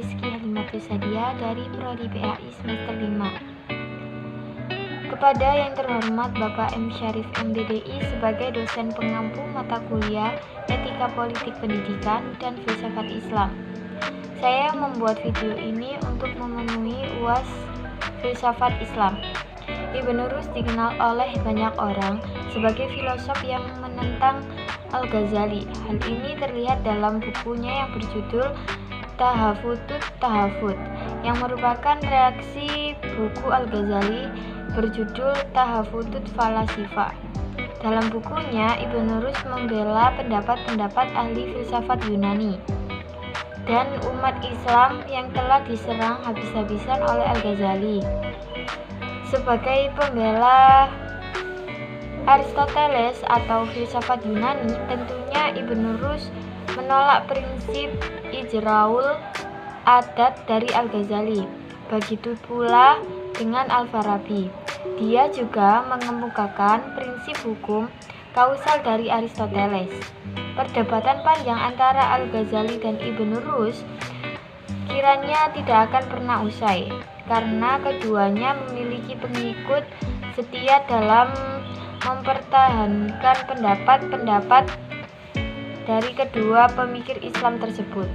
Rizky Halimatus Sadia dari Prodi PAI semester 5. Kepada yang terhormat Bapak M. Syarif MDDI sebagai dosen pengampu mata kuliah Etika Politik Pendidikan dan Filsafat Islam. Saya membuat video ini untuk memenuhi UAS Filsafat Islam. Ibnu Rus dikenal oleh banyak orang sebagai filosof yang menentang Al-Ghazali. Hal ini terlihat dalam bukunya yang berjudul Tahafutut Tahafut, yang merupakan reaksi buku Al-Ghazali berjudul Tahafutut Falasifa. Dalam bukunya, Ibnu Rus membela pendapat-pendapat ahli filsafat Yunani dan umat Islam yang telah diserang habis-habisan oleh Al-Ghazali. Sebagai pembela Aristoteles atau filsafat Yunani, tentunya Ibnu Rus menolak prinsip ijraul adat dari Al-Ghazali. Begitu pula dengan Al-Farabi. Dia juga mengemukakan prinsip hukum kausal dari Aristoteles. Perdebatan panjang antara Al-Ghazali dan Ibnu Rus kiranya tidak akan pernah usai, karena keduanya memiliki pengikut setia dalam mempertahankan pendapat-pendapat dari kedua pemikir Islam tersebut.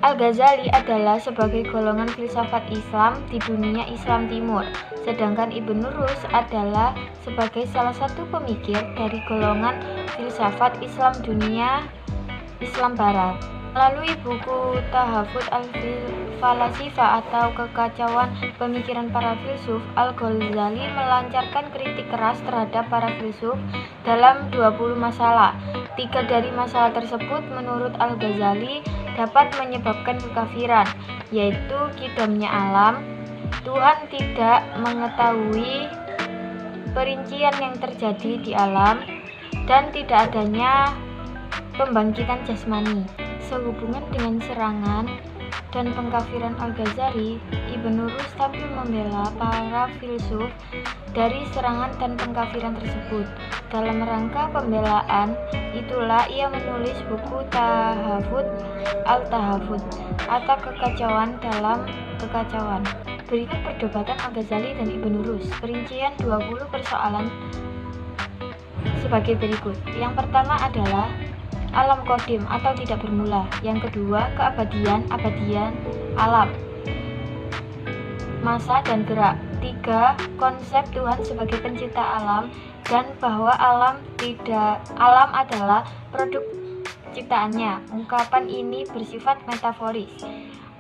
Al-Ghazali adalah sebagai golongan filsafat Islam di dunia Islam Timur, sedangkan Ibnu Rus adalah sebagai salah satu pemikir dari golongan filsafat Islam dunia Islam Barat. Melalui buku Tahafut al-Falasifa atau Kekacauan Pemikiran Para Filsuf, Al-Ghazali melancarkan kritik keras terhadap para filsuf dalam 20 masalah. 3 dari masalah tersebut menurut Al-Ghazali dapat menyebabkan kekafiran, yaitu kidamnya alam, Tuhan tidak mengetahui perincian yang terjadi di alam, dan tidak adanya pembangkitan jasmani. Sehubungan dengan serangan dan pengkafiran Al-Ghazali, Ibnu Rus tampil membela para filsuf dari serangan dan pengkafiran tersebut. Dalam rangka pembelaan itulah ia menulis buku Tahafut al-Tahafut atau Kekacauan dalam Kekacauan. Berikut perdebatan Al-Ghazali dan Ibnu Rus. Perincian 20 persoalan sebagai berikut. Yang pertama adalah alam kodim atau tidak bermula. Yang kedua, keabadian, abadian alam, masa dan gerak. 3. Konsep Tuhan sebagai pencipta alam dan bahwa alam adalah produk ciptaannya. Ungkapan ini bersifat metaforis.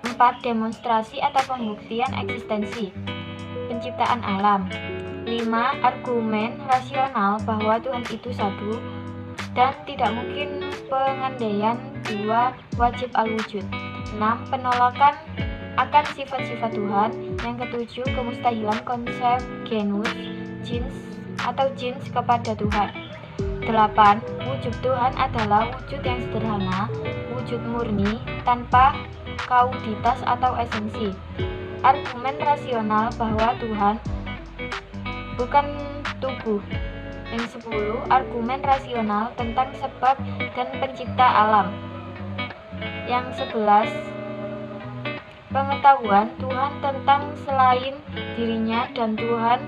4. Demonstrasi atau pembuktian eksistensi penciptaan alam. 5. Argumen rasional bahwa Tuhan itu satu dan tidak mungkin pengandaian 2 wajib al-wujud. 6. Penolakan akan sifat-sifat Tuhan. Yang ketujuh, kemustahilan konsep genus, jins kepada Tuhan. 8. Wujud Tuhan adalah wujud yang sederhana, wujud murni, tanpa kauditas atau esensi. Argumen rasional bahwa Tuhan bukan tubuh. Yang 10. Argumen rasional tentang sebab dan pencipta alam. Yang 11. Pengetahuan Tuhan tentang selain dirinya dan Tuhan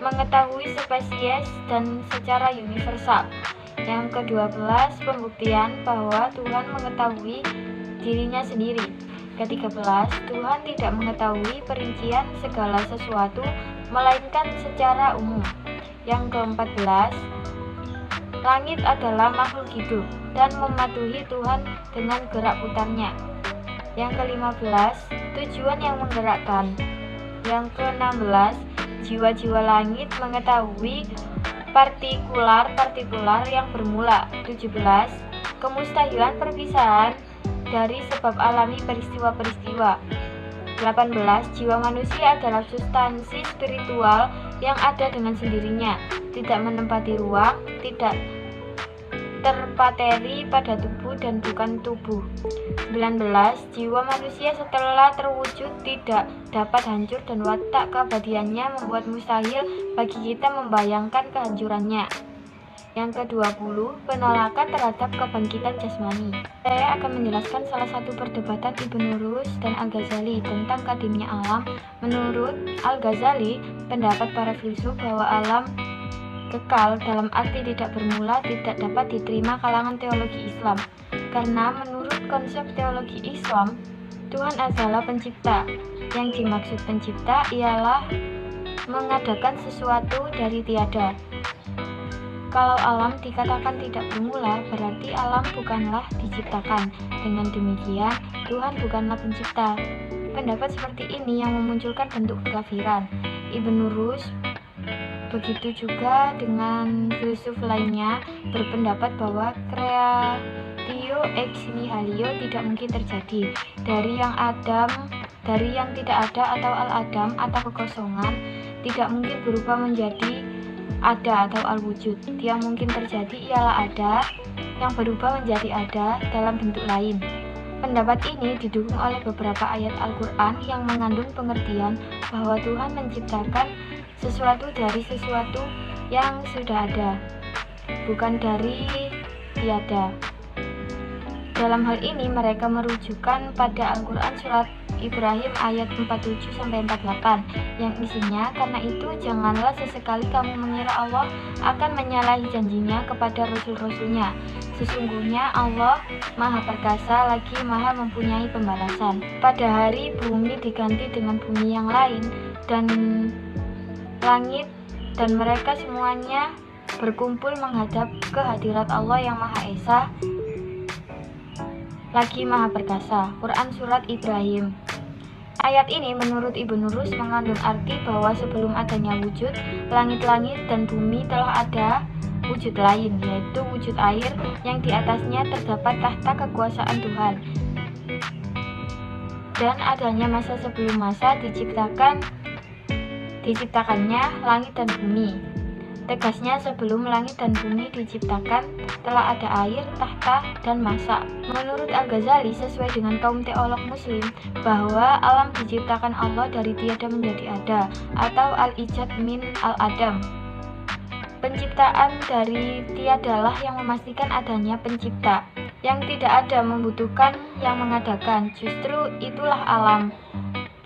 mengetahui spesies dan secara universal. Yang ke-12. Pembuktian bahwa Tuhan mengetahui dirinya sendiri. Ke-13. Tuhan tidak mengetahui perincian segala sesuatu melainkan secara umum. Yang ke-14. Langit adalah makhluk hidup dan mematuhi Tuhan dengan gerak putarnya. Yang ke-15. Tujuan yang menggerakkan. Yang ke-16. Jiwa-jiwa langit mengetahui partikular yang bermula. 17. Kemustahilan perpisahan dari sebab alami peristiwa-peristiwa. 18. Jiwa manusia adalah substansi spiritual yang ada dengan sendirinya, tidak menempati ruang, tidak terpateri pada tubuh dan bukan tubuh. 19. Jiwa manusia setelah terwujud tidak dapat hancur dan watak keabadiannya membuat mustahil bagi kita membayangkan kehancurannya. Yang ke-20, penolakan terhadap kebangkitan jasmani. Saya akan menjelaskan salah satu perdebatan Ibnu Rus dan Al-Ghazali tentang kadimnya alam. Menurut Al-Ghazali, pendapat para filsuf bahwa alam kekal dalam arti tidak bermula tidak dapat diterima kalangan teologi Islam. Karena menurut konsep teologi Islam, Tuhan adalah pencipta. Yang dimaksud pencipta ialah mengadakan sesuatu dari tiada. Kalau alam dikatakan tidak bermula, berarti alam bukanlah diciptakan. Dengan demikian, Tuhan bukanlah pencipta. Pendapat seperti ini yang memunculkan bentuk kekafiran. Ibnu Rus, begitu juga dengan filsuf lainnya, berpendapat bahwa creatio ex nihilo tidak mungkin terjadi. Dari yang tidak ada atau al-adam atau kekosongan, tidak mungkin berubah menjadi ada atau al-wujud. Yang mungkin terjadi ialah ada yang berubah menjadi ada dalam bentuk lain. Pendapat ini didukung oleh beberapa ayat Al-Quran yang mengandung pengertian bahwa Tuhan menciptakan sesuatu dari sesuatu yang sudah ada, bukan dari tiada. Dalam hal ini mereka merujukkan pada Al-Quran surat Ibrahim ayat 47-48 yang isinya, karena itu janganlah sesekali kamu mengira Allah akan menyalahi janjinya kepada rasul-rasulnya. Sesungguhnya Allah Maha Perkasa lagi Maha mempunyai pembalasan. Pada hari bumi diganti dengan bumi yang lain dan langit dan mereka semuanya berkumpul menghadap ke hadirat Allah yang Maha Esa lagi Maha Perkasa. Quran Surat Ibrahim. Ayat ini menurut Ibnu Rus mengandung arti bahwa sebelum adanya wujud langit-langit dan bumi telah ada wujud lain, yaitu wujud air yang di atasnya terdapat tahta kekuasaan Tuhan. Dan adanya masa sebelum masa diciptakannya langit dan bumi. Tegasnya sebelum langit dan bumi diciptakan telah ada air, tahta, dan masa. Menurut Al-Ghazali, sesuai dengan kaum teolog muslim, bahwa alam diciptakan Allah dari tiada menjadi ada, atau al-ijad min al-adam. Penciptaan dari tiadalah yang memastikan adanya pencipta. Yang tidak ada membutuhkan yang mengadakan, justru itulah alam.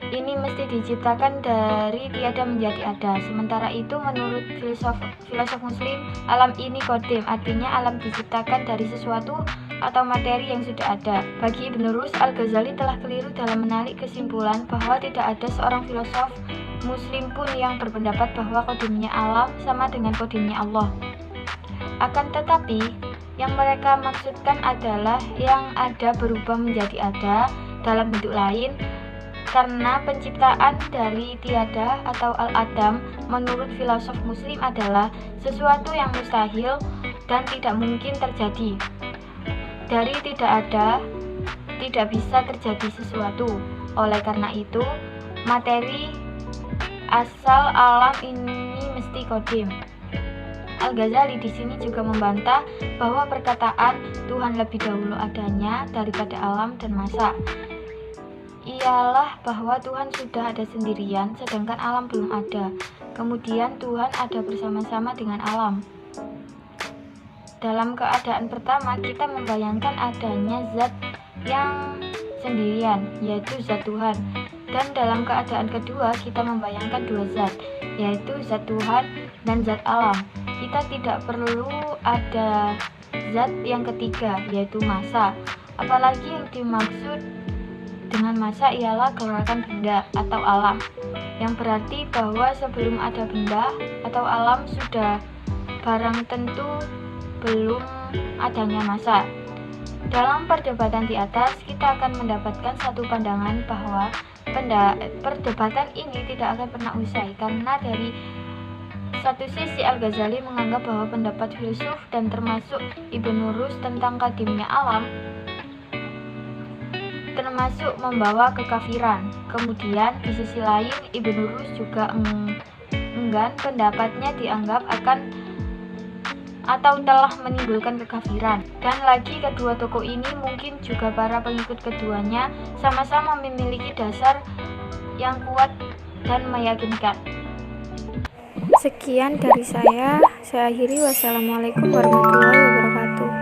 Ini mesti diciptakan dari tiada menjadi ada. Sementara itu menurut filosof muslim, alam ini kodim, artinya alam diciptakan dari sesuatu atau materi yang sudah ada. Bagi Ibnu Rus, Al-Ghazali telah keliru dalam menarik kesimpulan bahwa tidak ada seorang filosof muslim pun yang berpendapat bahwa kodimnya alam sama dengan kodimnya Allah. Akan tetapi, yang mereka maksudkan adalah yang ada berubah menjadi ada dalam bentuk lain, karena penciptaan dari tiada atau al-adam menurut filosof muslim adalah sesuatu yang mustahil dan tidak mungkin terjadi. Dari tidak ada, tidak bisa terjadi sesuatu. Oleh karena itu, materi asal alam ini mesti kodim. Al-Ghazali di sini juga membantah bahwa perkataan Tuhan lebih dahulu adanya daripada alam dan masa ialah bahwa Tuhan sudah ada sendirian sedangkan alam belum ada. Kemudian Tuhan ada bersama-sama dengan alam. Dalam keadaan pertama kita membayangkan adanya zat yang sendirian, yaitu zat Tuhan. Dan dalam keadaan kedua kita membayangkan dua zat, yaitu zat Tuhan dan zat alam. Kita tidak perlu ada zat yang ketiga, yaitu massa. Apalagi yang dimaksud dengan massa ialah gerakan benda atau alam, yang berarti bahwa sebelum ada benda atau alam sudah barang tentu belum adanya massa. Dalam perdebatan di atas kita akan mendapatkan satu pandangan bahwa perdebatan ini tidak akan pernah usai, karena dari satu sisi Al-Ghazali menganggap bahwa pendapat filsuf dan termasuk Ibnu Rus tentang kadimnya alam termasuk membawa kekafiran. Kemudian di sisi lain Ibnu Rus juga enggan pendapatnya dianggap akan atau telah menimbulkan kekafiran. Dan lagi kedua tokoh ini mungkin juga para pengikut keduanya sama-sama memiliki dasar yang kuat dan meyakinkan. Sekian dari saya akhiri. Wassalamualaikum warahmatullahi wabarakatuh.